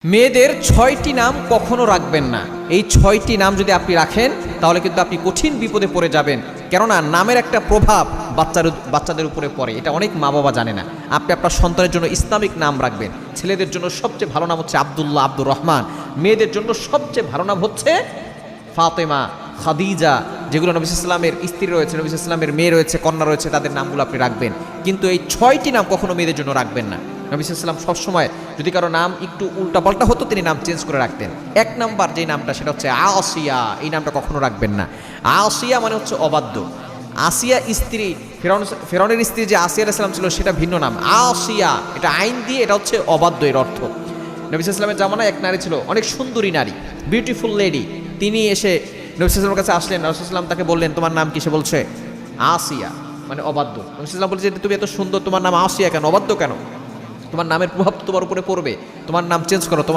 মেয়েদের ৬টি নাম কখনো রাখবেন না। এই ৬টি নাম যদি আপনি রাখেন তাহলে কিন্তু আপনি কঠিন বিপদে পড়ে যাবেন, কেননা নামের একটা প্রভাব বাচ্চাদের উপরে পড়ে। এটা অনেক মা বাবা জানে না। আপনি আপনার সন্তানের জন্য ইসলামিক নাম রাখবেন। ছেলেদের জন্য সবচেয়ে ভালো নাম হচ্ছে আব্দুল্লাহ, আব্দুর রহমান। মেয়েদের জন্য সবচেয়ে ভালো নাম হচ্ছে ফাতেমা, খাদিজা, যেগুলো নবী সাল্লাল্লাহু আলাইহি ওয়াসাল্লামের স্ত্রী রয়েছে, নবী সাল্লাল্লাহু আলাইহি ওয়াসাল্লামের মেয়ে রয়েছে, কন্যা রয়েছে, তাদের নামগুলো আপনি রাখবেন। কিন্তু এই ৬টি নাম কখনো মেয়েদের জন্য রাখবেন না। নবী সাল্লাল্লাহু আলাইহি ওয়াসাল্লাম সবসময় যদি কারো নাম একটু উল্টাপাল্টা হতো তিনি নাম চেঞ্জ করে রাখতেন। এক নাম্বার যে নামটা সেটা হচ্ছে আসিয়া। এই নামটা কখনো রাখবেন না। আসিয়া মানে হচ্ছে অবাধ্য। আসিয়া স্ত্রী, ফেরাউনের স্ত্রী যে আসিয়া আলাইহিস সালাম ছিল সেটা ভিন্ন নাম। আসিয়া এটা আইন দিয়ে, এটা হচ্ছে অবাধ্য এর অর্থ। নবী সাল্লাল্লাহু আলাইহি ওয়াসাল্লামের জামানায় এক নারী ছিল, অনেক সুন্দরী নারী, বিউটিফুল লেডি। তিনি এসে নবী সাল্লাল্লাহু আলাইহি ওয়াসাল্লামের কাছে আসলেন। রাসূল সাল্লাল্লাহু আলাইহি ওয়াসাল্লাম তাকে বললেন, তোমার নাম কি? সে বলছে আসিয়া, মানে অবাধ্য। নবী সাল্লাল্লাহু আলাইহি ওয়াসাল্লাম বলছে, তুমি এত সুন্দর, তোমার নাম আসিয়া কেন, অবাধ্য কেন? তোমার নামের প্রভাব তোমার উপরে পড়বে, তোমার নাম চেঞ্জ করো।